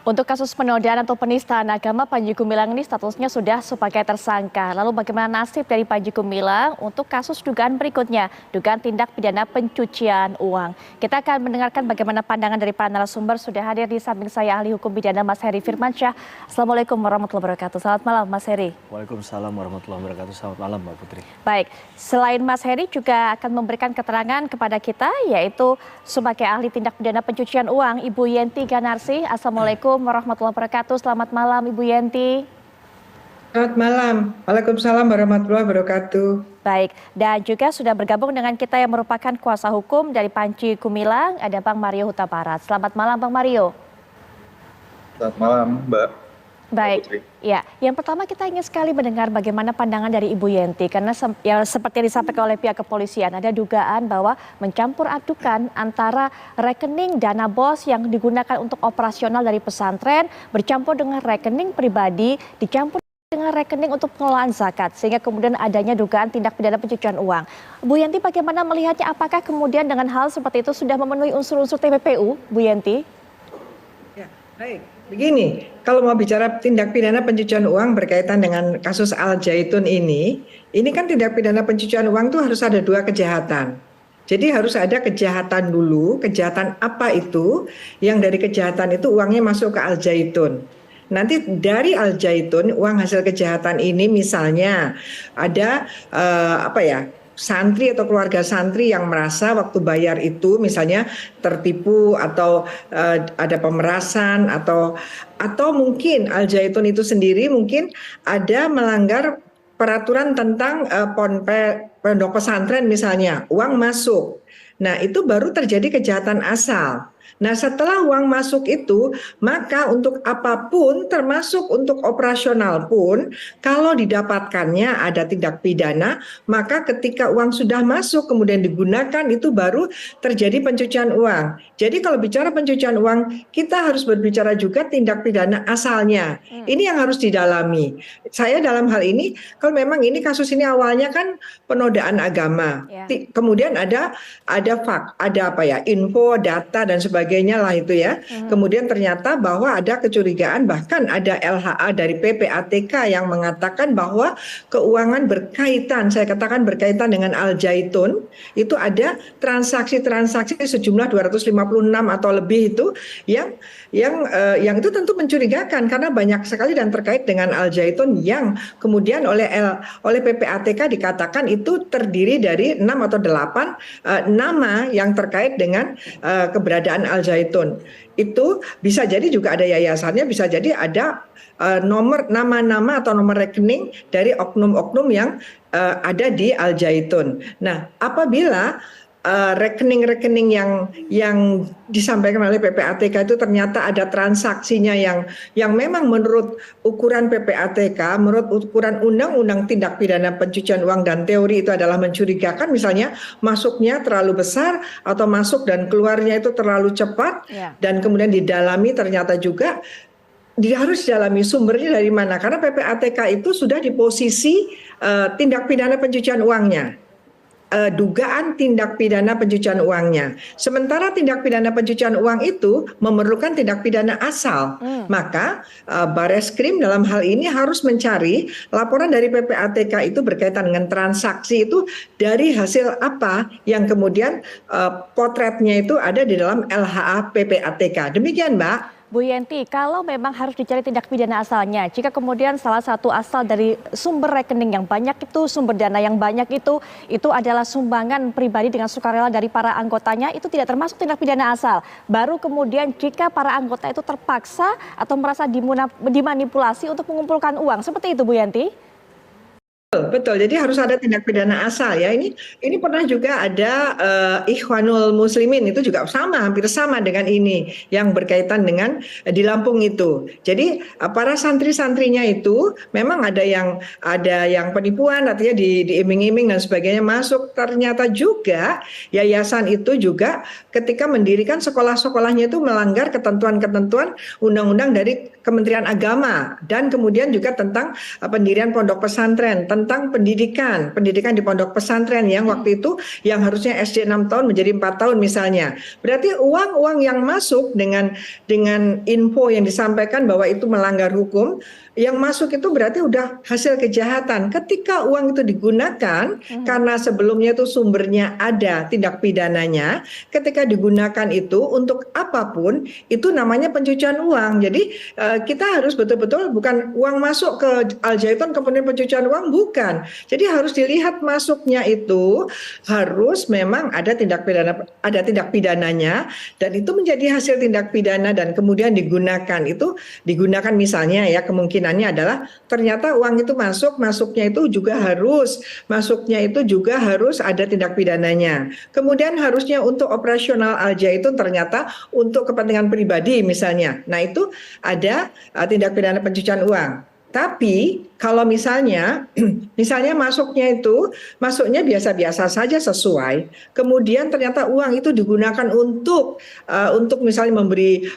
Untuk kasus penodaan atau penistaan agama, Panji Gumilang ini statusnya sudah sebagai tersangka. Lalu bagaimana nasib dari Panji Gumilang untuk kasus dugaan berikutnya, dugaan tindak pidana pencucian uang. Kita akan mendengarkan bagaimana pandangan dari para narasumber. Sudah hadir di samping saya ahli hukum pidana Mas Heri Firmansyah. Assalamualaikum warahmatullahi wabarakatuh. Selamat malam Mas Heri. Waalaikumsalam warahmatullahi wabarakatuh. Selamat malam Mbak Putri. Baik, selain Mas Heri juga akan memberikan keterangan kepada kita, yaitu sebagai ahli tindak pidana pencucian uang, Ibu Yenti Ganarsi. Assalamualaikum warahmatullahi wabarakatuh. Selamat malam Ibu Yenti. Selamat malam. Waalaikumsalam warahmatullahi wabarakatuh. Baik, dan juga sudah bergabung dengan kita yang merupakan kuasa hukum dari Panji Gumilang, ada Bang Mario Huta Barat. Selamat malam Bang Mario. Selamat malam Mbak. Baik, ya. Yang pertama kita ingin sekali mendengar bagaimana pandangan dari Ibu Yenti, karena ya, seperti yang disampaikan oleh pihak kepolisian, ada dugaan bahwa mencampur adukan antara rekening dana bos yang digunakan untuk operasional dari pesantren bercampur dengan rekening pribadi, dicampur dengan rekening untuk pengelolaan zakat, sehingga kemudian adanya dugaan tindak pidana pencucian uang. Bu Yenti bagaimana melihatnya, apakah kemudian dengan hal seperti itu sudah memenuhi unsur-unsur TPPU, Bu Yenti? Ya, baik. Begini, kalau mau bicara tindak pidana pencucian uang berkaitan dengan kasus Al Zaitun ini kan tindak pidana pencucian uang itu harus ada dua kejahatan. Jadi harus ada kejahatan dulu, kejahatan apa itu, yang dari kejahatan itu uangnya masuk ke Al Zaitun. Nanti dari Al Zaitun, uang hasil kejahatan ini misalnya ada santri atau keluarga santri yang merasa waktu bayar itu misalnya tertipu atau ada pemerasan atau mungkin Al Zaitun itu sendiri mungkin ada melanggar peraturan tentang pondok pesantren misalnya, uang masuk. Nah, itu baru terjadi kejahatan asal. Nah, setelah uang masuk itu, maka untuk apapun termasuk untuk operasional pun, kalau didapatkannya ada tindak pidana, maka ketika uang sudah masuk kemudian digunakan itu baru terjadi pencucian uang. Jadi kalau bicara pencucian uang, kita harus berbicara juga tindak pidana asalnya. Ini yang harus didalami. Saya dalam hal ini, kalau memang ini kasus ini awalnya kan penodaan agama. Kemudian ada info, data dan sebagainya lah itu ya. Kemudian ternyata bahwa ada kecurigaan, bahkan ada LHA dari PPATK yang mengatakan bahwa keuangan berkaitan, saya katakan berkaitan dengan Al Zaitun, itu ada transaksi-transaksi sejumlah 256 atau lebih itu yang itu tentu mencurigakan karena banyak sekali dan terkait dengan Al Zaitun yang kemudian oleh PPATK dikatakan itu terdiri dari 6 atau 8 nama yang terkait dengan keberadaan Al Zaitun. Itu bisa jadi juga ada yayasannya, bisa jadi ada nama-nama atau nomor rekening dari oknum-oknum yang ada di Al Zaitun. Nah, apabila rekening-rekening yang disampaikan oleh PPATK itu ternyata ada transaksinya yang memang menurut ukuran PPATK, menurut ukuran Undang-Undang Tindak Pidana Pencucian Uang dan teori itu adalah mencurigakan, misalnya masuknya terlalu besar atau masuk dan keluarnya itu terlalu cepat, dan kemudian didalami ternyata juga harus didalami sumbernya dari mana, karena PPATK itu sudah di posisi tindak pidana pencucian uangnya. Dugaan tindak pidana pencucian uangnya. Sementara tindak pidana pencucian uang itu memerlukan tindak pidana asal. Maka Bareskrim dalam hal ini harus mencari laporan dari PPATK itu berkaitan dengan transaksi itu dari hasil apa yang kemudian potretnya itu ada di dalam LHA PPATK. Demikian, Mbak. Bu Yenti, kalau memang harus dicari tindak pidana asalnya, jika kemudian salah satu asal dari sumber rekening yang banyak itu, sumber dana yang banyak itu adalah sumbangan pribadi dengan sukarela dari para anggotanya, itu tidak termasuk tindak pidana asal. Baru kemudian jika para anggota itu terpaksa atau merasa dimanipulasi untuk mengumpulkan uang, seperti itu Bu Yenti? Betul, jadi harus ada tindak pidana asal ya. Ini pernah juga ada Ikhwanul Muslimin, itu juga sama, hampir sama dengan ini yang berkaitan dengan di Lampung itu. Jadi para santri-santrinya itu memang ada yang penipuan, artinya diiming-iming dan sebagainya masuk. Ternyata juga yayasan itu juga ketika mendirikan sekolah-sekolahnya itu melanggar ketentuan-ketentuan undang-undang dari Kementerian Agama dan kemudian juga tentang pendirian pondok pesantren, tentang pendidikan di pondok pesantren yang waktu itu yang harusnya SD 6 tahun menjadi 4 tahun misalnya. Berarti uang-uang yang masuk dengan info yang disampaikan bahwa itu melanggar hukum, yang masuk itu berarti udah hasil kejahatan. Ketika uang itu digunakan karena sebelumnya itu sumbernya ada tindak pidananya, ketika digunakan itu untuk apapun itu namanya pencucian uang. Jadi kita harus betul-betul bukan uang masuk ke Al Zaitun kemudian pencucian uang, bukan. Jadi harus dilihat masuknya itu harus memang ada tindak pidananya dan itu menjadi hasil tindak pidana dan kemudian digunakan misalnya ya kemungkinannya adalah ternyata uang itu masuknya itu juga harus ada tindak pidananya. Kemudian harusnya untuk operasional Al Zaitun ternyata untuk kepentingan pribadi misalnya. Nah itu ada tindak pidana pencucian uang. Tapi kalau misalnya masuknya biasa-biasa saja sesuai, kemudian ternyata uang itu digunakan untuk misalnya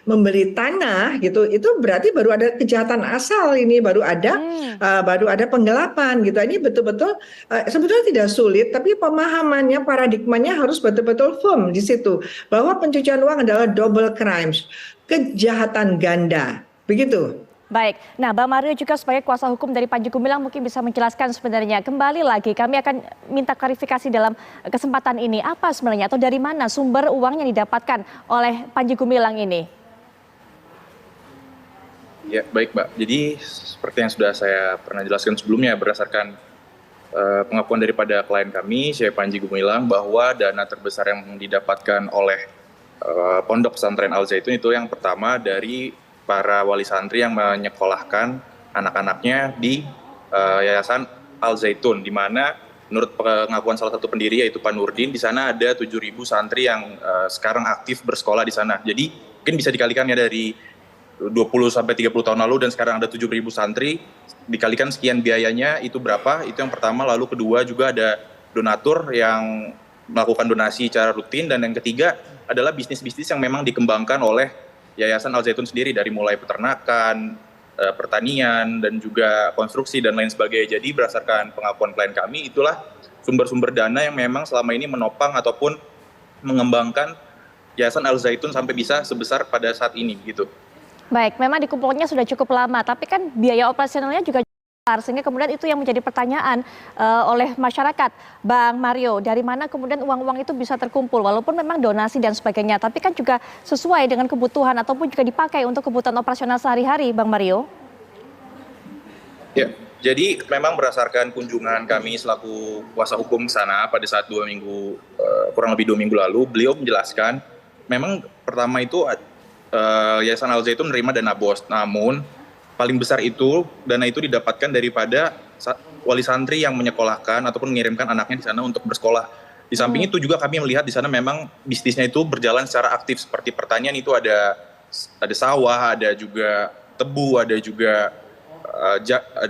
memberi tanah gitu, itu berarti baru ada kejahatan asal ini, baru ada penggelapan gitu. Ini betul-betul sebetulnya tidak sulit, tapi pemahamannya, paradigmanya harus betul-betul firm di situ bahwa pencucian uang adalah double crimes, kejahatan ganda, begitu. Baik, nah Bang Mario juga sebagai kuasa hukum dari Panji Gumilang mungkin bisa menjelaskan sebenarnya. Kembali lagi kami akan minta klarifikasi dalam kesempatan ini. Apa sebenarnya atau dari mana sumber uang yang didapatkan oleh Panji Gumilang ini? Ya, baik Mbak. Jadi seperti yang sudah saya pernah jelaskan sebelumnya berdasarkan pengakuan daripada klien kami, Syekh Panji Gumilang, bahwa dana terbesar yang didapatkan oleh Pondok Pesantren Al Zaitun itu yang pertama dari para wali santri yang menyekolahkan anak-anaknya di Yayasan Al Zaitun, di mana menurut pengakuan salah satu pendiri yaitu Pak Nurdin, di sana ada 7.000 santri yang sekarang aktif bersekolah di sana. Jadi mungkin bisa dikalikan ya dari 20 sampai 30 tahun lalu dan sekarang ada 7.000 santri, dikalikan sekian biayanya itu berapa, itu yang pertama. Lalu kedua juga ada donatur yang melakukan donasi secara rutin, dan yang ketiga adalah bisnis-bisnis yang memang dikembangkan oleh Yayasan Al Zaitun sendiri, dari mulai peternakan, pertanian, dan juga konstruksi dan lain sebagainya. Jadi berdasarkan pengakuan klien kami, itulah sumber-sumber dana yang memang selama ini menopang ataupun mengembangkan Yayasan Al Zaitun sampai bisa sebesar pada saat ini gitu. Baik, memang dikumpulnya sudah cukup lama, tapi kan biaya operasionalnya juga besar, sehingga kemudian itu yang menjadi pertanyaan oleh masyarakat. Bang Mario, dari mana kemudian uang-uang itu bisa terkumpul? Walaupun memang donasi dan sebagainya, tapi kan juga sesuai dengan kebutuhan ataupun juga dipakai untuk kebutuhan operasional sehari-hari, Bang Mario? Ya, jadi memang berdasarkan kunjungan kami selaku kuasa hukum sana pada saat kurang lebih 2 minggu lalu, beliau menjelaskan memang pertama itu Yayasan Al Zaitun menerima dana BOS, namun paling besar itu dana itu didapatkan daripada wali santri yang menyekolahkan ataupun mengirimkan anaknya di sana untuk bersekolah. Di samping itu juga kami melihat di sana memang bisnisnya itu berjalan secara aktif, seperti pertanian itu ada sawah, ada juga tebu, ada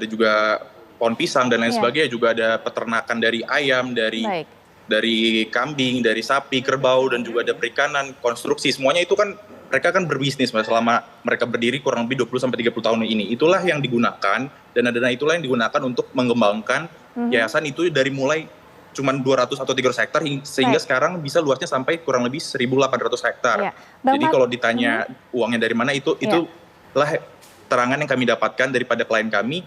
juga pohon pisang dan lain sebagainya, juga ada peternakan dari ayam, dari kambing, dari sapi, kerbau, dan juga ada perikanan, konstruksi. Semuanya itu kan mereka kan berbisnis selama mereka berdiri kurang lebih 20-30 tahun ini. Itulah yang digunakan, dan dana itulah yang digunakan untuk mengembangkan yayasan itu dari mulai cuma 200 atau 300 hektar sehingga sekarang bisa luasnya sampai kurang lebih 1.800 hektar. Jadi kalau ditanya uangnya dari mana, itulah terangan yang kami dapatkan daripada klien kami.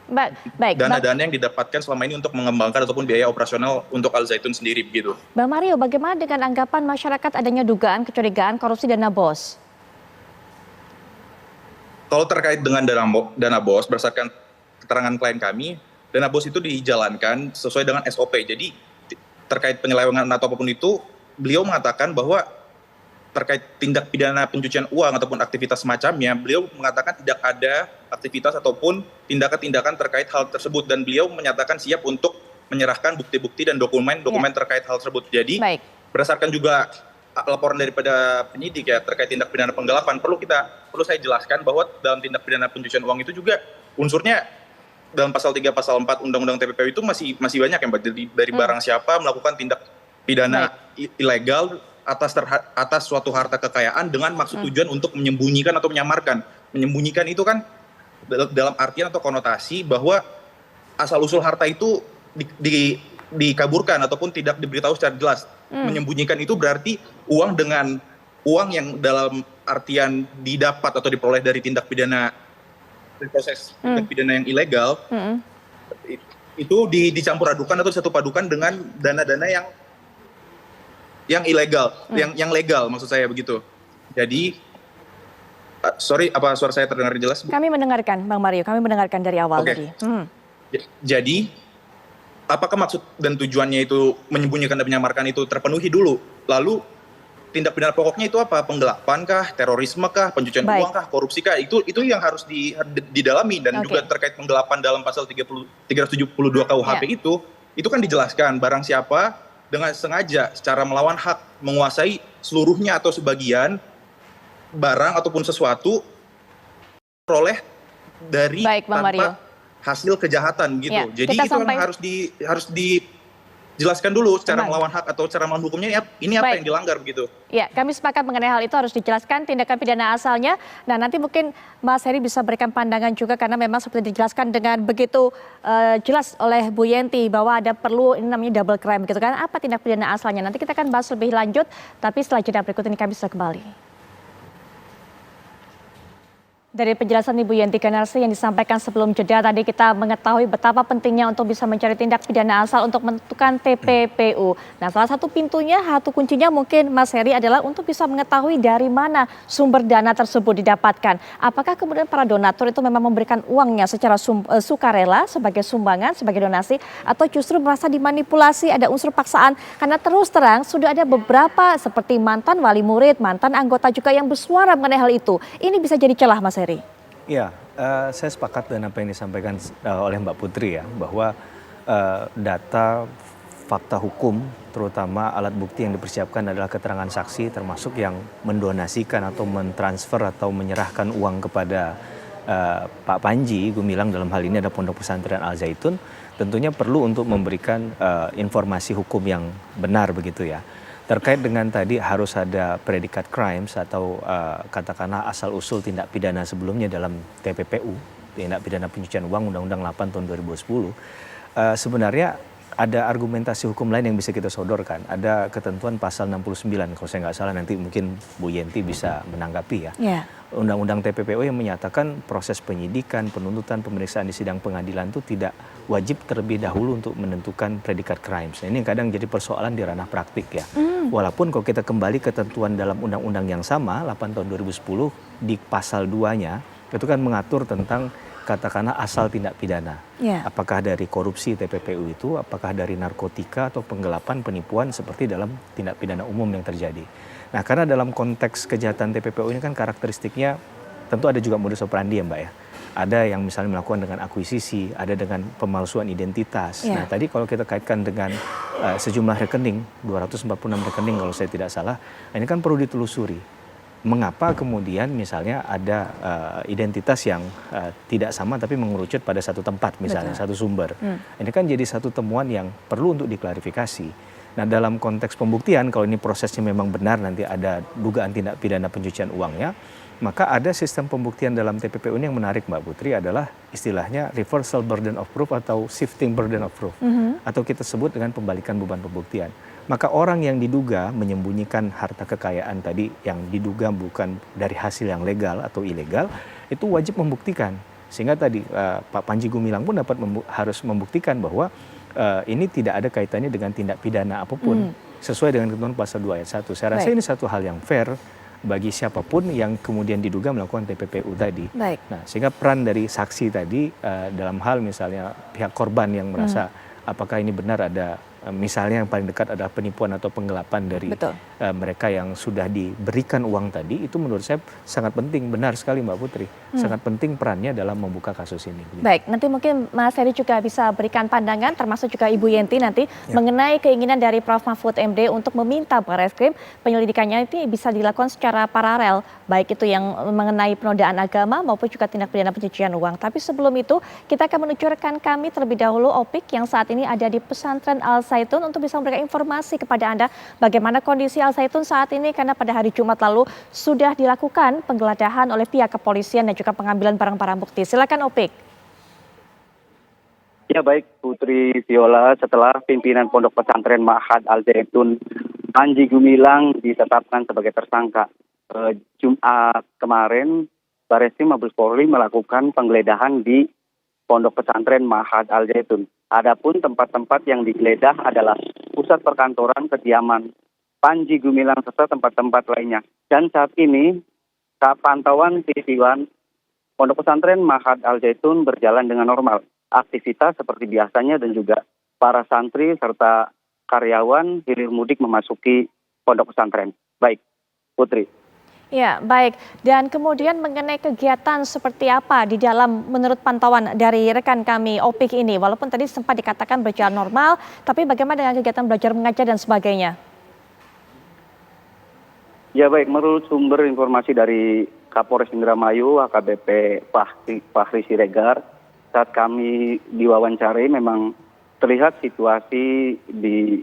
Baik. Dana-dana yang didapatkan selama ini untuk mengembangkan ataupun biaya operasional untuk Al Zaitun sendiri begitu. Bang Mario, bagaimana dengan anggapan masyarakat adanya dugaan kecurigaan korupsi dana BOS? Kalau terkait dengan dana BOS, berdasarkan keterangan klien kami, dana BOS itu dijalankan sesuai dengan SOP. Jadi terkait penyelewengan atau apapun itu, beliau mengatakan bahwa terkait tindak pidana pencucian uang ataupun aktivitas semacamnya, beliau mengatakan tidak ada aktivitas ataupun tindakan-tindakan terkait hal tersebut, dan beliau menyatakan siap untuk menyerahkan bukti-bukti dan dokumen terkait hal tersebut. Jadi berdasarkan juga laporan daripada penyidik ya terkait tindak pidana penggelapan, perlu saya jelaskan bahwa dalam tindak pidana pencucian uang itu juga unsurnya dalam pasal 3 pasal 4 Undang-Undang TPPU itu masih banyak ya Mbak, dari barang siapa melakukan tindak pidana ilegal atas suatu harta kekayaan dengan maksud tujuan untuk menyembunyikan atau menyamarkan. Menyembunyikan itu kan dalam artian atau konotasi bahwa asal-usul harta itu dikaburkan ataupun tidak diberitahu secara jelas. Menyembunyikan itu berarti uang yang dalam artian didapat atau diperoleh dari proses tindak pidana yang ilegal, itu dicampur adukan atau disatu padukan dengan dana-dana yang ilegal, yang legal maksud saya begitu. Jadi sorry, apa suara saya terdengar jelas, Bu? Kami mendengarkan, Bang Mario, kami mendengarkan dari awal Oke. tadi. Jadi apakah maksud dan tujuannya itu menyembunyikan dan menyamarkan itu terpenuhi dulu, lalu tindak pidana pokoknya itu apa? Penggelapan kah, terorisme kah, pencucian uang kah, korupsi kah? Itu yang harus didalami, dan juga terkait penggelapan dalam pasal 372 KUHP itu kan dijelaskan barang siapa dengan sengaja secara melawan hak menguasai seluruhnya atau sebagian barang ataupun sesuatu peroleh dari tanpa hasil kejahatan gitu. Jadi itu harus dijelaskan dulu secara melawan hak atau secara melawan hukumnya ini apa yang dilanggar begitu. Ya, kami sepakat mengenai hal itu harus dijelaskan tindakan pidana asalnya. Nah, nanti mungkin Mas Heri bisa berikan pandangan juga karena memang seperti dijelaskan dengan begitu jelas oleh Bu Yenti bahwa ada perlu ini namanya double crime gitu kan. Apa tindak pidana asalnya? Nanti kita akan bahas lebih lanjut, tapi setelah jeda berikut ini kami bisa kembali. Dari penjelasan Ibu Yenti Ganarsi yang disampaikan sebelum jeda tadi kita mengetahui betapa pentingnya untuk bisa mencari tindak pidana asal untuk menentukan TPPU. Nah, salah satu pintunya, satu kuncinya mungkin Mas Heri adalah untuk bisa mengetahui dari mana sumber dana tersebut didapatkan. Apakah kemudian para donatur itu memang memberikan uangnya secara sukarela sebagai sumbangan, sebagai donasi, atau justru merasa dimanipulasi, ada unsur paksaan? Karena terus terang sudah ada beberapa seperti mantan wali murid, mantan anggota juga yang bersuara mengenai hal itu. Ini bisa jadi celah, Mas Heri. Ya, saya sepakat dengan apa yang disampaikan oleh Mbak Putri ya, bahwa data fakta hukum terutama alat bukti yang dipersiapkan adalah keterangan saksi termasuk yang mendonasikan atau mentransfer atau menyerahkan uang kepada Pak Panji Gumilang, dalam hal ini ada Pondok Pesantren Al Zaitun, tentunya perlu untuk memberikan informasi hukum yang benar begitu ya. Terkait dengan tadi harus ada predikat crimes atau katakanlah asal-usul tindak pidana sebelumnya dalam TPPU, tindak pidana pencucian uang Undang-Undang 8 tahun 2010, sebenarnya ada argumentasi hukum lain yang bisa kita sodorkan. Ada ketentuan pasal 69, kalau saya nggak salah nanti mungkin Bu Yenti bisa menanggapi ya. Undang-Undang TPPU yang menyatakan proses penyidikan, penuntutan, pemeriksaan di sidang pengadilan itu tidak wajib terlebih dahulu untuk menentukan predikat crimes. Nah, ini kadang jadi persoalan di ranah praktik ya. Walaupun kalau kita kembali ketentuan dalam undang-undang yang sama, 8 tahun 2010, di pasal 2-nya, itu kan mengatur tentang katakanlah asal tindak pidana. Apakah dari korupsi TPPU itu, apakah dari narkotika atau penggelapan, penipuan seperti dalam tindak pidana umum yang terjadi. Nah, karena dalam konteks kejahatan TPPU ini kan karakteristiknya tentu ada juga modus operandi ya Mbak ya. Ada yang misalnya melakukan dengan akuisisi, ada dengan pemalsuan identitas. Nah, tadi kalau kita kaitkan dengan sejumlah rekening, 246 rekening kalau saya tidak salah, ini kan perlu ditelusuri. Mengapa kemudian misalnya ada identitas yang tidak sama tapi mengerucut pada satu tempat misalnya, satu sumber. Ini kan jadi satu temuan yang perlu untuk diklarifikasi. Nah, dalam konteks pembuktian, kalau ini prosesnya memang benar nanti ada dugaan tindak pidana pencucian uangnya, maka ada sistem pembuktian dalam TPPU ini yang menarik Mbak Putri adalah istilahnya reversal burden of proof atau shifting burden of proof. Atau kita sebut dengan pembalikan beban pembuktian. Maka orang yang diduga menyembunyikan harta kekayaan tadi yang diduga bukan dari hasil yang legal atau ilegal, itu wajib membuktikan. Sehingga tadi Pak Panji Gumilang pun harus membuktikan bahwa ini tidak ada kaitannya dengan tindak pidana apapun sesuai dengan ketentuan pasal 2 ayat 1. Saya rasa ini satu hal yang fair bagi siapapun yang kemudian diduga melakukan TPPU tadi. Nah, sehingga peran dari saksi tadi dalam hal misalnya pihak korban yang merasa apakah ini benar ada misalnya yang paling dekat adalah penipuan atau penggelapan dari mereka yang sudah diberikan uang tadi, itu menurut saya sangat penting, benar sekali Mbak Putri, sangat penting perannya dalam membuka kasus ini. Baik, nanti mungkin Mas Heri juga bisa berikan pandangan, termasuk juga Ibu Yenti nanti mengenai keinginan dari Prof. Mahfud MD untuk meminta Barreskrim penyelidikannya itu bisa dilakukan secara paralel, baik itu yang mengenai penodaan agama maupun juga tindak pidana pencucian uang. Tapi sebelum itu kita akan menuju rekan kami terlebih dahulu, Opik, yang saat ini ada di Pesantren Al Zaitun untuk bisa memberikan informasi kepada Anda bagaimana kondisi Al Zaitun saat ini, karena pada hari Jumat lalu sudah dilakukan penggeledahan oleh pihak kepolisian dan juga pengambilan barang-barang bukti. Silakan Opik. Ya baik Putri Viola, setelah pimpinan Pondok Pesantren Ma'had Al Zaitun Panji Gumilang ditetapkan sebagai tersangka, Jumat kemarin Bareskrim Mabes Polri melakukan penggeledahan di Pondok Pesantren Ma'had Al Zaitun. Adapun tempat-tempat yang digeledah adalah pusat perkantoran, kediaman Panji Gumilang serta tempat-tempat lainnya. Dan saat ini pantauan CCTV Pondok Pesantren Ma'had Al Zaitun berjalan dengan normal. Aktivitas seperti biasanya dan juga para santri serta karyawan hilir mudik memasuki pondok pesantren. Baik, Putri. Ya, baik. Dan kemudian mengenai kegiatan seperti apa di dalam menurut pantauan dari rekan kami Opik ini, walaupun tadi sempat dikatakan berjalan normal, tapi bagaimana dengan kegiatan belajar mengajar dan sebagainya? Ya baik, menurut sumber informasi dari Kapolres Indramayu, AKBP Fahri Siregar, saat kami diwawancarai memang terlihat situasi di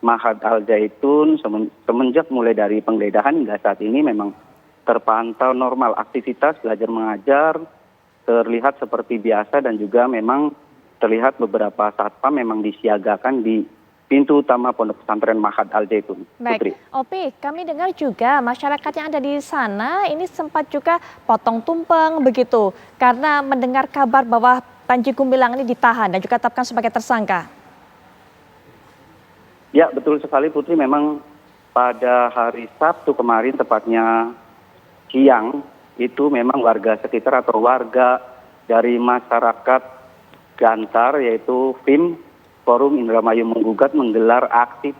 Ma'had Al Zaitun semenjak mulai dari penggeledahan hingga saat ini memang terpantau normal. Aktivitas belajar mengajar terlihat seperti biasa dan juga memang terlihat beberapa satpam memang disiagakan di pintu utama Pondok Pesantren Ma'had Al Zaitun. Baik, Opi, kami dengar juga masyarakat yang ada di sana ini sempat juga potong tumpeng begitu karena mendengar kabar bahwa Panji Gumilang ini ditahan dan juga ditetapkan sebagai tersangka. Ya betul sekali Putri, memang pada hari Sabtu kemarin tepatnya siang itu memang warga sekitar atau warga dari masyarakat Gantar yaitu FIM Forum Indramayu Menggugat menggelar aksi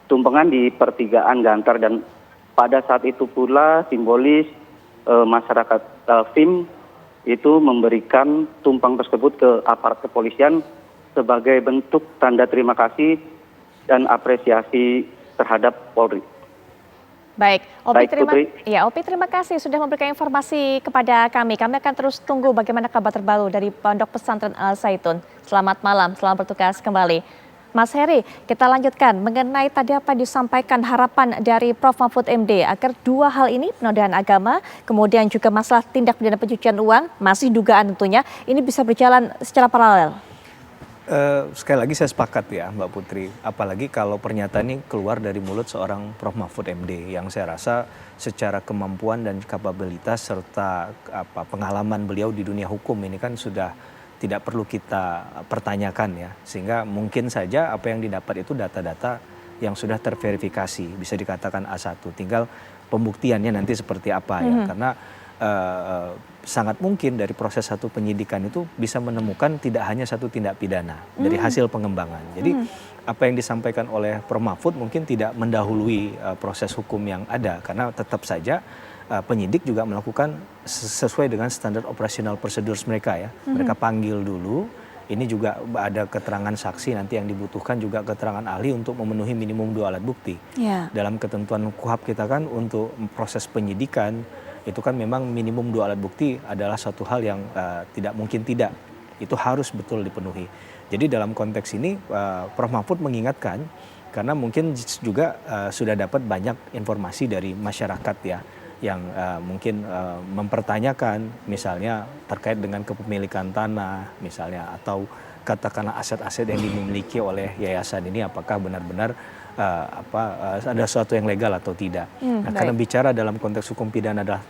tumpengan di pertigaan Gantar dan pada saat itu pula simbolis masyarakat FIM itu memberikan tumpeng tersebut ke aparat kepolisian sebagai bentuk tanda terima kasih dan apresiasi terhadap Polri. Baik, Opi Putri. terima kasih sudah memberikan informasi kepada kami. Kami akan terus tunggu bagaimana kabar terbaru dari Pondok Pesantren Al Zaitun. Selamat malam, selamat bertugas kembali. Mas Heri, kita lanjutkan mengenai tadi apa disampaikan harapan dari Prof. Mahfud MD agar dua hal ini, penodaan agama, kemudian juga masalah tindak pidana pencucian uang, masih dugaan tentunya, ini bisa berjalan secara paralel. Sekali lagi saya sepakat ya Mbak Putri, apalagi kalau pernyataan ini keluar dari mulut seorang Prof. Mahfud MD yang saya rasa secara kemampuan dan kapabilitas serta pengalaman beliau di dunia hukum ini kan sudah tidak perlu kita pertanyakan ya, sehingga mungkin saja apa yang didapat itu data-data yang sudah terverifikasi, bisa dikatakan A1, tinggal pembuktiannya nanti seperti apa ya, karena sangat mungkin dari proses satu penyidikan itu bisa menemukan tidak hanya satu tindak pidana dari hasil pengembangan. Jadi apa yang disampaikan oleh Prof. Mahfud mungkin tidak mendahului proses hukum yang ada, karena tetap saja penyidik juga melakukan sesuai dengan standar operasional prosedures mereka ya. Mereka panggil dulu, ini juga ada keterangan saksi nanti yang dibutuhkan juga keterangan ahli untuk memenuhi minimum 2 alat bukti. Dalam ketentuan KUHAP kita kan untuk proses penyidikan itu kan memang minimum 2 alat bukti adalah suatu hal yang tidak mungkin tidak, itu harus betul dipenuhi. Jadi dalam konteks ini Prof. Mahfud mengingatkan karena mungkin juga sudah dapat banyak informasi dari masyarakat ya yang mungkin mempertanyakan misalnya terkait dengan kepemilikan tanah misalnya atau katakanlah aset-aset yang dimiliki oleh yayasan ini apakah benar-benar ada sesuatu yang legal atau tidak. Nah, karena bicara dalam konteks hukum pidana adalah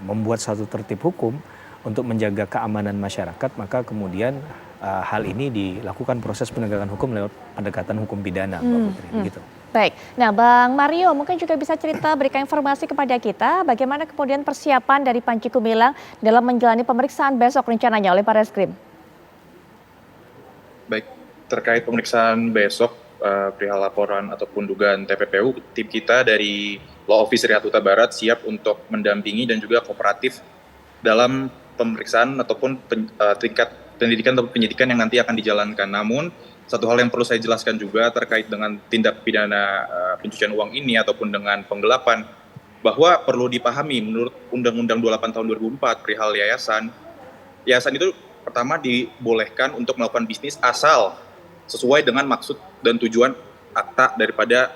membuat suatu tertib hukum untuk menjaga keamanan masyarakat, maka kemudian hal ini dilakukan proses penegakan hukum lewat pendekatan hukum pidana, Mbak Putri. Begitu. Baik, nah Bang Mario mungkin juga bisa cerita berikan informasi kepada kita bagaimana kemudian persiapan dari Panji Gumilang dalam menjalani pemeriksaan besok rencananya oleh Bareskrim. Baik, terkait pemeriksaan besok perihal laporan ataupun dugaan TPPU, tim kita dari Law Office Riat Huta Barat siap untuk mendampingi dan juga kooperatif dalam pemeriksaan ataupun tingkat pendidikan atau penyidikan yang nanti akan dijalankan. Namun satu hal yang perlu saya jelaskan juga terkait dengan tindak pidana pencucian uang ini ataupun dengan penggelapan, bahwa perlu dipahami menurut Undang-Undang 28 tahun 2004 perihal yayasan itu pertama dibolehkan untuk melakukan bisnis asal sesuai dengan maksud dan tujuan akta daripada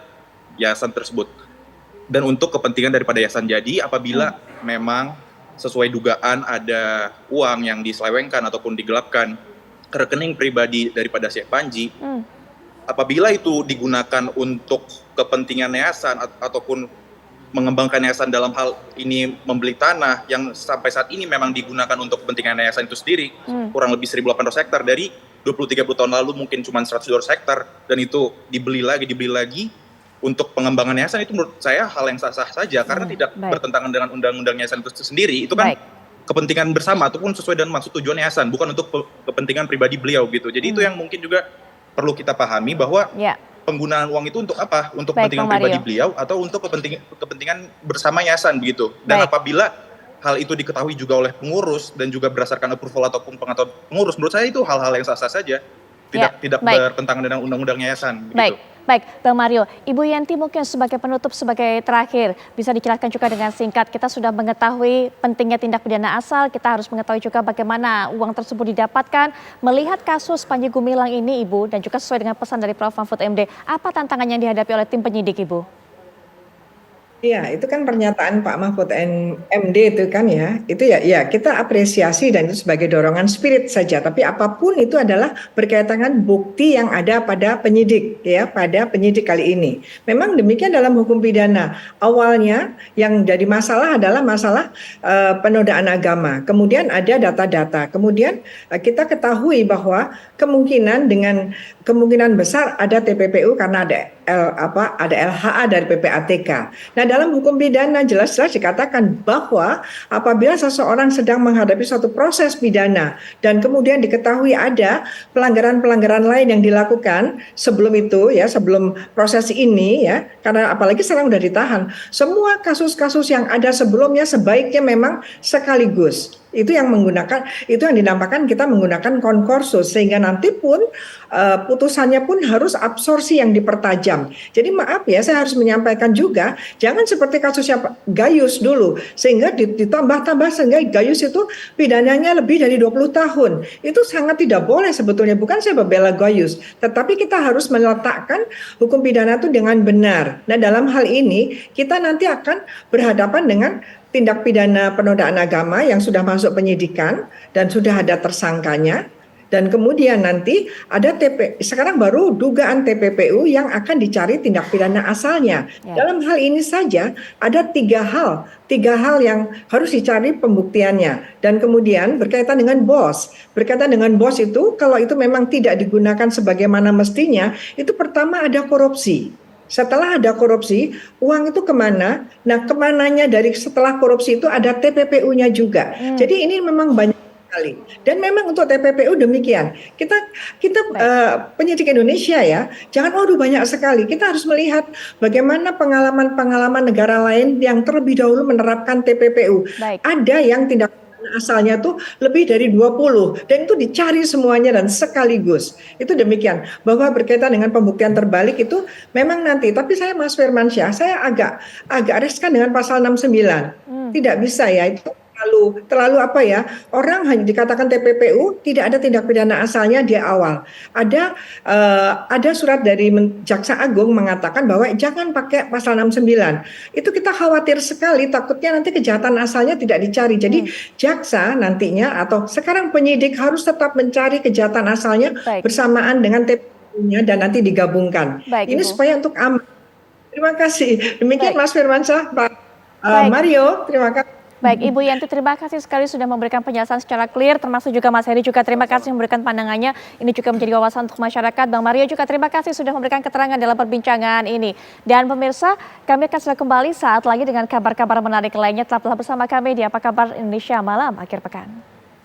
yayasan tersebut. Dan untuk kepentingan daripada yayasan, jadi apabila memang sesuai dugaan ada uang yang diselewengkan ataupun digelapkan rekening pribadi daripada Syekh Panji, apabila itu digunakan untuk kepentingan yayasan ataupun mengembangkan yayasan dalam hal ini membeli tanah yang sampai saat ini memang digunakan untuk kepentingan yayasan itu sendiri, kurang lebih 1.800 hektar dari 20-30 tahun lalu mungkin cuma 100-200 hektar, dan itu dibeli lagi untuk pengembangan yayasan, itu menurut saya hal yang sah-sah saja karena tidak bertentangan dengan undang-undang yayasan itu sendiri. Itu kan kepentingan bersama ataupun sesuai dengan maksud tujuan yayasan, bukan untuk kepentingan pribadi beliau gitu. Jadi itu yang mungkin juga perlu kita pahami bahwa penggunaan uang itu untuk apa? Untuk kepentingan pribadi beliau atau untuk kepentingan bersama yayasan begitu. Dan apabila hal itu diketahui juga oleh pengurus dan juga berdasarkan approval ataupun pengetahuan pengurus, menurut saya itu hal-hal yang sah-sah saja. Tidak bertentangan dengan undang-undang yayasan begitu. Baik, Bang Mario. Ibu Yanti mungkin sebagai penutup, sebagai terakhir, bisa dijelaskan juga dengan singkat. Kita sudah mengetahui pentingnya tindak pidana asal, kita harus mengetahui juga bagaimana uang tersebut didapatkan. Melihat kasus Panji Gumilang ini, Ibu, dan juga sesuai dengan pesan dari Prof. Mahfud MD, apa tantangan yang dihadapi oleh tim penyidik, Ibu? Iya, itu kan pernyataan Pak Mahfud MD itu kan ya, itu ya kita apresiasi dan itu sebagai dorongan spirit saja. Tapi apapun itu adalah berkaitan dengan bukti yang ada pada penyidik ya, pada penyidik kali ini. Memang demikian dalam hukum pidana. Awalnya yang jadi masalah adalah masalah penodaan agama. Kemudian ada data-data. Kemudian kita ketahui bahwa kemungkinan besar ada TPPU karena ada LHA dari PPATK. Nah, dalam hukum pidana jelas-jelas dikatakan bahwa apabila seseorang sedang menghadapi suatu proses pidana dan kemudian diketahui ada pelanggaran-pelanggaran lain yang dilakukan sebelum itu ya, sebelum proses ini ya, karena apalagi sekarang sudah ditahan. Semua kasus-kasus yang ada sebelumnya sebaiknya memang sekaligus. Itu yang dinampakkan kita menggunakan konkursus sehingga nanti pun putusannya pun harus absorpsi yang dipertajam. Jadi maaf ya, saya harus menyampaikan juga jangan seperti kasusnya Gayus dulu sehingga ditambah-tambah sehingga Gayus itu pidananya lebih dari 20 tahun. Itu sangat tidak boleh sebetulnya, bukan saya membela Gayus, tetapi kita harus meletakkan hukum pidana itu dengan benar. Nah, dalam hal ini kita nanti akan berhadapan dengan tindak pidana penodaan agama yang sudah masuk penyidikan dan sudah ada tersangkanya, dan kemudian nanti ada sekarang baru dugaan TPPU yang akan dicari tindak pidana asalnya. Dalam hal ini saja ada tiga hal yang harus dicari pembuktiannya, dan kemudian berkaitan dengan BOS itu kalau itu memang tidak digunakan sebagaimana mestinya, itu pertama ada korupsi. Setelah ada korupsi, uang itu kemana? Nah, kemananya dari setelah korupsi itu ada TPPU-nya juga. Jadi ini memang banyak sekali. Dan memang untuk TPPU demikian. Kita penyidik Indonesia ya, jangan banyak sekali. Kita harus melihat bagaimana pengalaman-pengalaman negara lain yang terlebih dahulu menerapkan TPPU. Ada yang tindak asalnya tuh lebih dari 20 dan itu dicari semuanya dan sekaligus. Itu demikian. Bahwa berkaitan dengan pembuktian terbalik itu memang nanti, tapi saya Mas Firmansyah, saya agak riskan dengan pasal 69. Tidak bisa ya, itu terlalu apa ya, orang hanya dikatakan TPPU, tidak ada tindak pidana asalnya di awal. Ada surat dari Jaksa Agung mengatakan bahwa jangan pakai pasal 69. Itu kita khawatir sekali, takutnya nanti kejahatan asalnya tidak dicari. Jadi jaksa nantinya atau sekarang penyidik harus tetap mencari kejahatan asalnya bersamaan dengan TPPU-nya dan nanti digabungkan. Ini Ibu, supaya untuk aman. Terima kasih. Demikian Mas Firmansyah, Pak Mario, terima kasih. Baik, Ibu Yanti, terima kasih sekali sudah memberikan penjelasan secara clear, termasuk juga Mas Heri juga terima kasih memberikan pandangannya. Ini juga menjadi wawasan untuk masyarakat. Bang Mario juga terima kasih sudah memberikan keterangan dalam perbincangan ini. Dan pemirsa, kami akan segera kembali saat lagi dengan kabar-kabar menarik lainnya. Tetaplah bersama kami di Apa Kabar Indonesia Malam Akhir Pekan.